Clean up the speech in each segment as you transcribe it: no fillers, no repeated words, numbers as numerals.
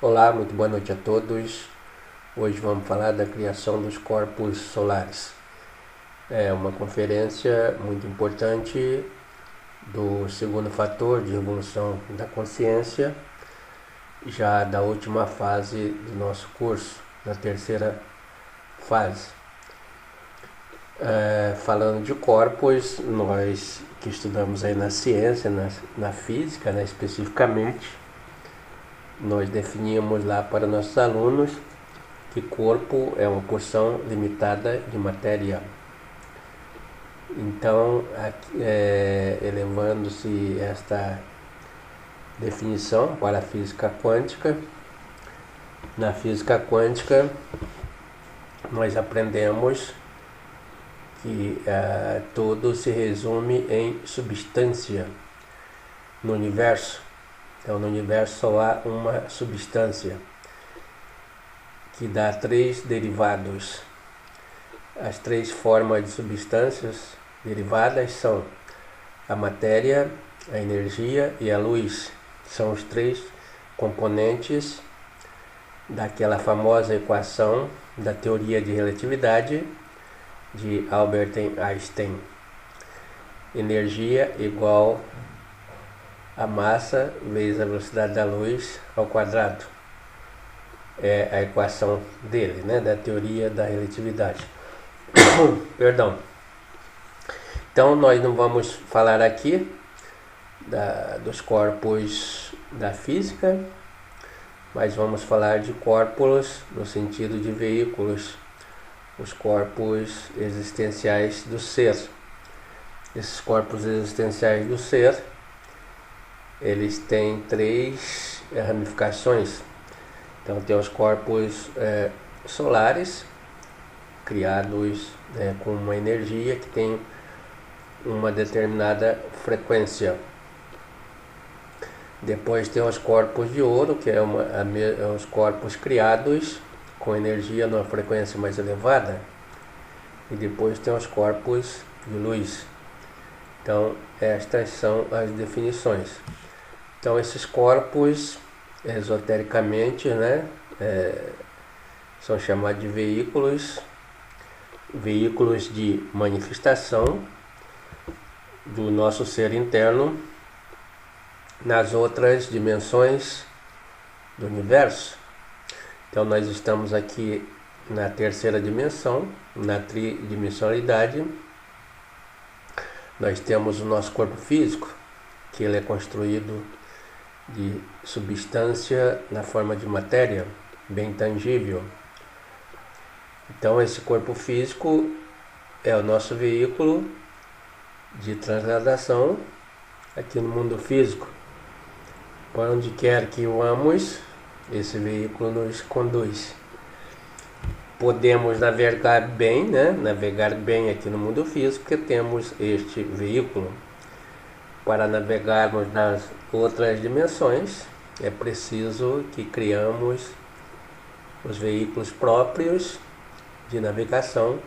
Olá, muito boa noite a todos. Hoje vamos falar da criação dos corpos solares. É uma conferência muito importante do segundo fator de evolução da consciência, já da última fase do nosso curso, na terceira fase. Falando de corpos, nós que estudamos aí na ciência, na física, né, especificamente, nós definimos lá para nossos alunos que corpo é uma porção limitada de matéria. Então, elevando-se esta definição para a física quântica, na física quântica nós aprendemos que tudo se resume em substância no universo. Então, no universo só há uma substância que dá três derivados. As três formas de substâncias derivadas são a matéria, a energia e a luz. São os três componentes daquela famosa equação da teoria de relatividade de Albert Einstein. Energia igual a massa vezes a velocidade da luz ao quadrado. É a equação dele, né, da teoria da relatividade. Perdão. Então nós não vamos falar aqui dos corpos da física, mas vamos falar de corpos no sentido de veículos, os corpos existenciais do ser. Esses corpos existenciais do ser, eles têm três ramificações. Então tem os corpos solares, criados com uma energia que tem uma determinada frequência. Depois tem os corpos de ouro, que os corpos criados com energia numa frequência mais elevada. E depois tem os corpos de luz. Então estas são as definições. Então esses corpos, esotericamente, né, são chamados de veículos de manifestação do nosso ser interno nas outras dimensões do universo. Então nós estamos aqui na terceira dimensão, na tridimensionalidade. Nós temos o nosso corpo físico, que ele é construído de substância na forma de matéria, bem tangível. Então esse corpo físico é o nosso veículo de transladação aqui no mundo físico. Para onde quer que vamos, esse veículo nos conduz. Podemos navegar bem, né? Navegar bem aqui no mundo físico, porque temos este veículo. Para navegarmos nas outras dimensões, é preciso que criamos os veículos próprios de navegação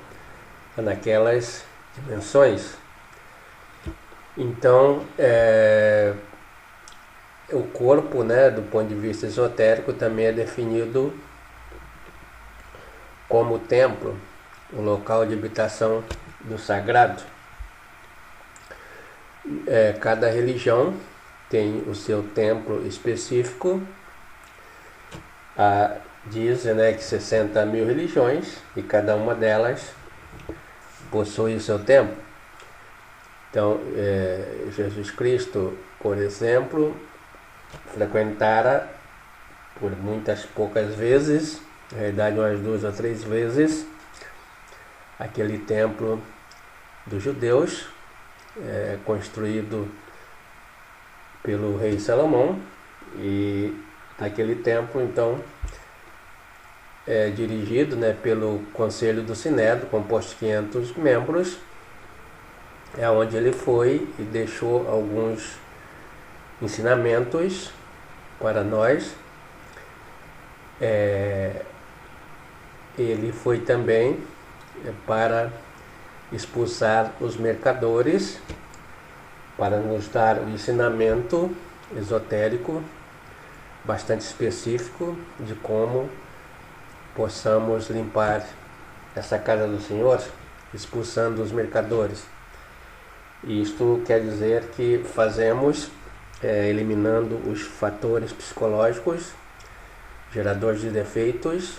naquelas dimensões. Então, o corpo, né, do ponto de vista esotérico, também é definido como templo, o local de habitação do sagrado. Cada religião tem o seu templo específico. Dizem, né, que 60 mil religiões e cada uma delas possui o seu templo. Então, Jesus Cristo, por exemplo, frequentara por muitas poucas vezes, na verdade umas 2 ou 3 vezes, aquele templo dos judeus, construído pelo rei Salomão, e naquele templo então dirigido, né, pelo Conselho do Sinédrio, composto de 500 membros, é onde ele foi e deixou alguns ensinamentos para nós. Ele foi também para expulsar os mercadores, para nos dar o ensinamento esotérico bastante específico de como possamos limpar essa casa do Senhor, expulsando os mercadores. Isto quer dizer que fazemos eliminando os fatores psicológicos, geradores de defeitos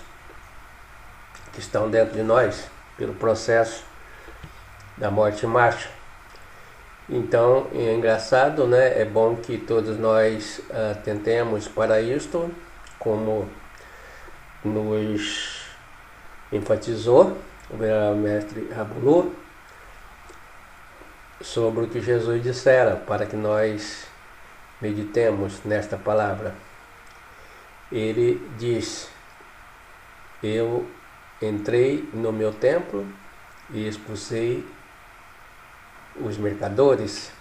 que estão dentro de nós, pelo processo da morte em marcha. Então, é engraçado, né? É bom que todos nós tentemos para isto, como nos enfatizou o mestre Rabulu, sobre o que Jesus dissera, para que nós meditemos nesta palavra. Ele diz: eu entrei no meu templo e expulsei os mercadores.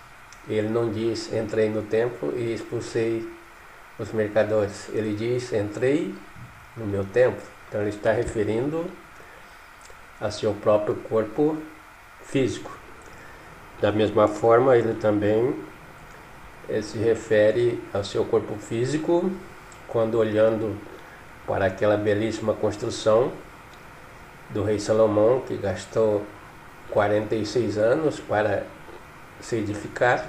Ele não diz entrei no templo e expulsei os mercadores. Ele diz entrei no meu templo. Então ele está referindo a seu próprio corpo físico. Da mesma forma, ele também se refere ao seu corpo físico quando olhando para aquela belíssima construção do rei Salomão, que gastou 46 anos para se edificar,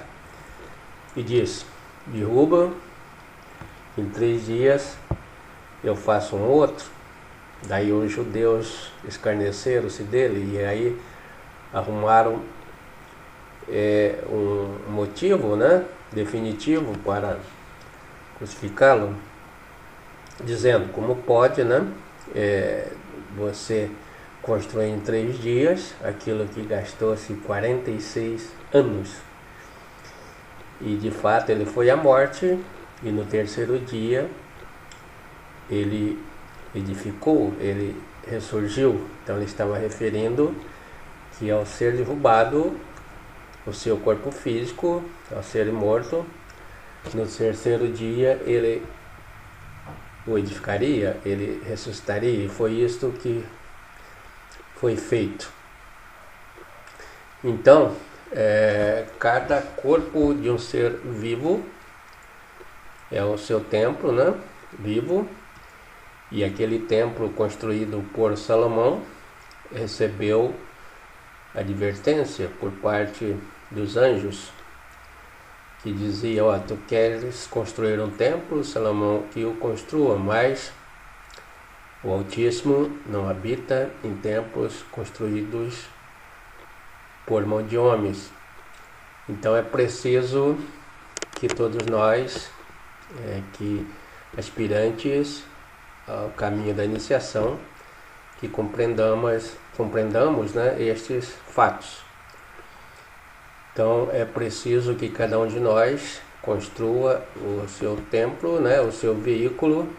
e diz: derruba, em 3 dias eu faço um outro. Daí os judeus escarneceram-se dele e aí arrumaram um motivo, né, definitivo para crucificá-lo, dizendo: como pode, né, você construir em 3 dias aquilo que gastou-se 46 anos. E de fato ele foi à morte, e no 3º dia ele edificou, ele ressurgiu. Então ele estava referindo que ao ser derrubado o seu corpo físico, ao ser morto, no 3º dia ele o edificaria, ele ressuscitaria, e foi isto que foi feito. Então, cada corpo de um ser vivo é o seu templo, né, vivo, e aquele templo construído por Salomão recebeu advertência por parte dos anjos, que dizia: ó, tu queres construir um templo, Salomão que o construa, mas o Altíssimo não habita em templos construídos por mão de homens. Então é preciso que todos nós, que aspirantes ao caminho da iniciação, que compreendamos, né, estes fatos. Então é preciso que cada um de nós construa o seu templo, né, o seu veículo,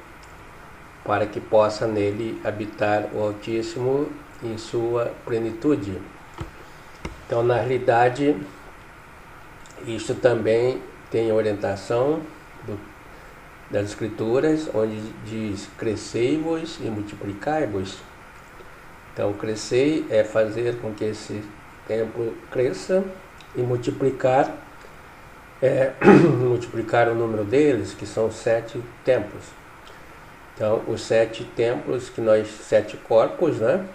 para que possa nele habitar o Altíssimo em sua plenitude. Então, na realidade, isto também tem orientação das Escrituras, onde diz: crescei-vos e multiplicai-vos. Então, crescer é fazer com que esse templo cresça, e multiplicar é multiplicar o número deles, que são 7 templos. Então, os 7 templos que nós, 7 corpos, né?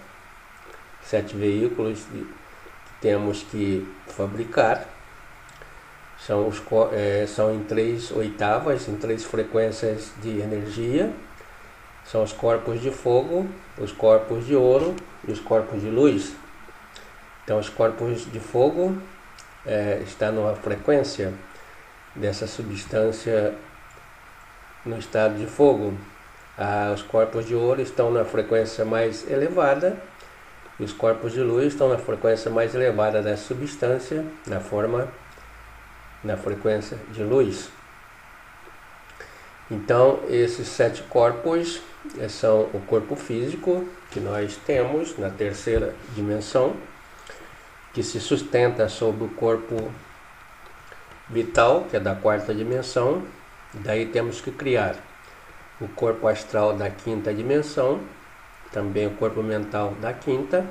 7 veículos que temos que fabricar, são em 3 oitavas, em 3 frequências de energia. São os corpos de fogo, os corpos de ouro e os corpos de luz. Então, os corpos de fogo está numa frequência dessa substância no estado de fogo. Os corpos de ouro estão na frequência mais elevada, e os corpos de luz estão na frequência mais elevada da substância, na frequência de luz. Então, esses 7 corpos são o corpo físico que nós temos na 3ª dimensão, que se sustenta sobre o corpo vital, que é da 4ª dimensão. Daí temos que criar o corpo astral da 5ª dimensão, também o corpo mental da 5ª,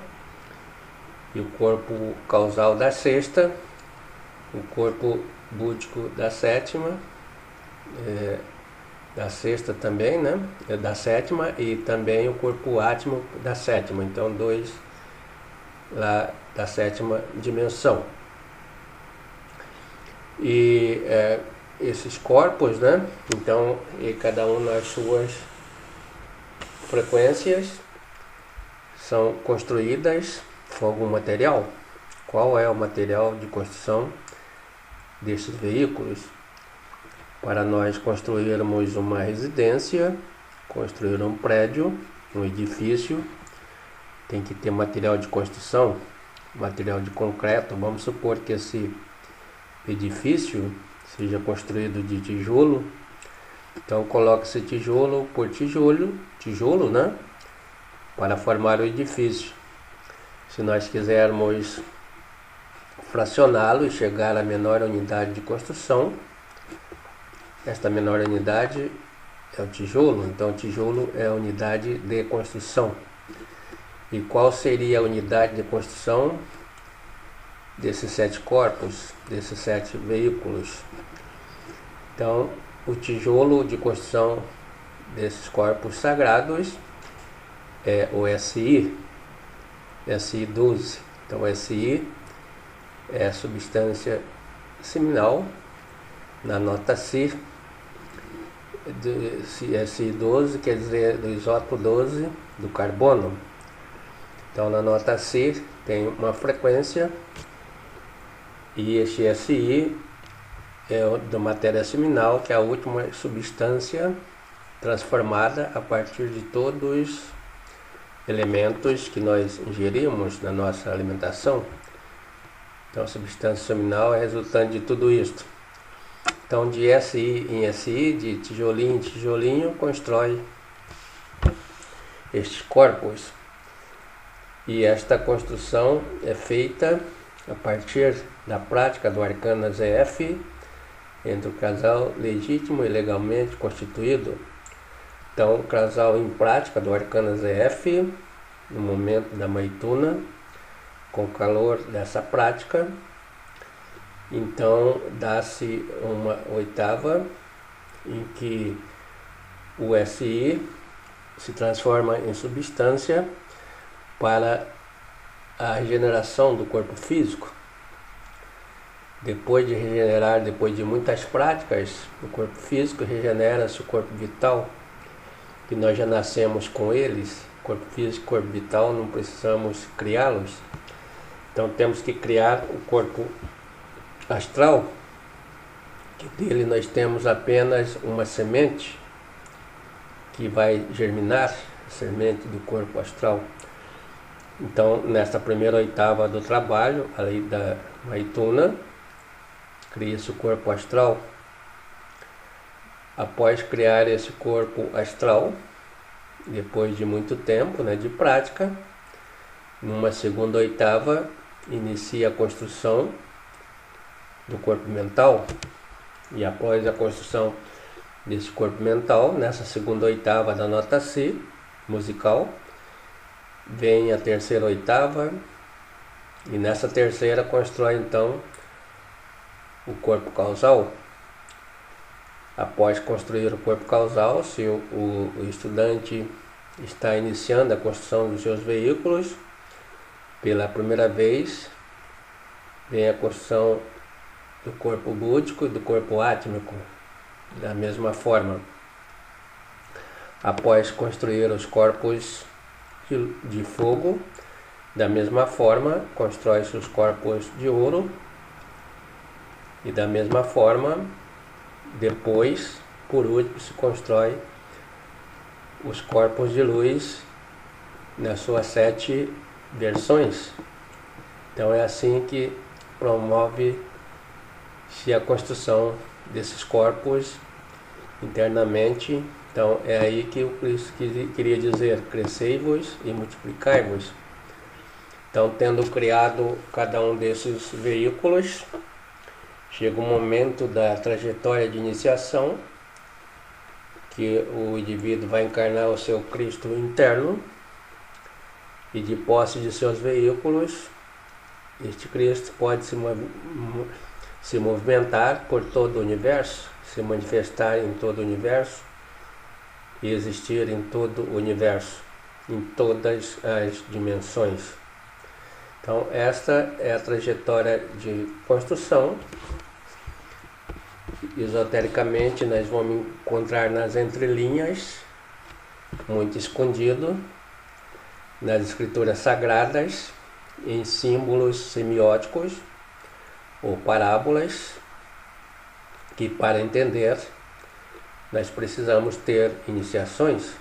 e o corpo causal da 6ª, o corpo búdico da 7ª, da sexta também, né? Da sétima, e também o corpo átmico da sétima. Então, 2 lá da sétima dimensão. E esses corpos, né? Então, e cada um nas suas frequências, são construídas com algum material. Qual é o material de construção desses veículos? Para nós construirmos uma residência, construir um prédio, um edifício, tem que ter material de construção, material de concreto. Vamos supor que esse edifício seja construído de tijolo. Então coloca-se tijolo por tijolo, né? Para formar o edifício. Se nós quisermos fracioná-lo e chegar à menor unidade de construção, esta menor unidade é o tijolo. Então o tijolo é a unidade de construção. E qual seria a unidade de construção desses 7 corpos, desses 7 veículos? Então, o tijolo de construção desses corpos sagrados é o SI, SI12. Então, o SI é a substância seminal na nota Si. SI12 quer dizer do isótopo 12 do carbono. Então, na nota Si tem uma frequência, e este SI é da matéria seminal, que é a última substância transformada a partir de todos os elementos que nós ingerimos na nossa alimentação. Então, a substância seminal é resultante de tudo isto. Então, de SI em SI, de tijolinho em tijolinho, constrói estes corpos. E esta construção é feita a partir da prática do arcano ZF entre o casal legítimo e legalmente constituído. Então, o casal em prática do arcano ZF, no momento da Maituna, com o calor dessa prática, então dá-se uma oitava em que o SI se transforma em substância para a regeneração do corpo físico. Depois de regenerar, depois de muitas práticas, o corpo físico regenera-se o corpo vital, que nós já nascemos com eles. Corpo físico e corpo vital, não precisamos criá-los. Então temos que criar o corpo astral, que dele nós temos apenas uma semente que vai germinar, a semente do corpo astral. Então, nesta primeira oitava do trabalho, a lei da Maituna, cria-se o corpo astral. Após criar esse corpo astral, depois de muito tempo, né, de prática, numa segunda oitava, inicia a construção do corpo mental. E após a construção desse corpo mental, nessa segunda oitava da nota Si, musical, vem a terceira oitava, e nessa terceira constrói então o corpo causal. Após construir o corpo causal, se o estudante está iniciando a construção dos seus veículos, pela primeira vez vem a construção do corpo búdico e do corpo átmico, da mesma forma. Após construir os corpos de fogo, da mesma forma, constrói-se os corpos de ouro, e da mesma forma, depois, por último, se constrói os corpos de luz nas suas 7 versões. Então é assim que promove-se a construção desses corpos internamente. Então é aí que o Cristo queria dizer: crescei-vos e multiplicai-vos. Então, tendo criado cada um desses veículos, chega o momento da trajetória de iniciação, que o indivíduo vai encarnar o seu Cristo interno, e de posse de seus veículos, este Cristo pode se movimentar por todo o universo, se manifestar em todo o universo, e existir em todo o universo, em todas as dimensões. Então, esta é a trajetória de construção. Esotericamente, nós vamos encontrar nas entrelinhas, muito escondido, nas escrituras sagradas, em símbolos semióticos ou parábolas, que para entender nós precisamos ter iniciações.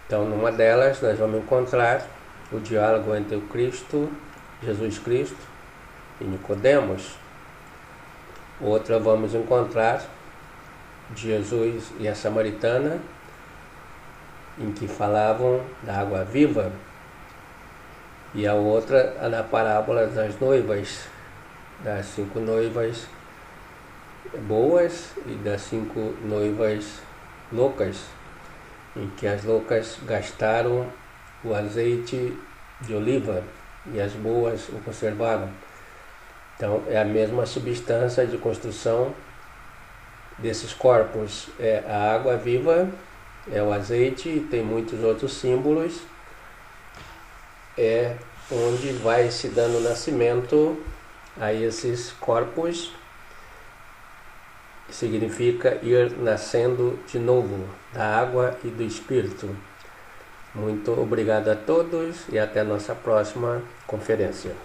Então, numa delas, nós vamos encontrar o diálogo entre o Cristo, Jesus Cristo e Nicodemos. Outra vamos encontrar Jesus e a samaritana, em que falavam da água viva. E a outra, na parábola das noivas, das 5 noivas boas e das 5 noivas loucas, em que as loucas gastaram o azeite de oliva e as boas o conservaram. Então é a mesma substância de construção desses corpos, é a água viva, é o azeite e tem muitos outros símbolos, é onde vai se dando nascimento a esses corpos, que significa ir nascendo de novo, da água e do Espírito. Muito obrigado a todos e até a nossa próxima conferência.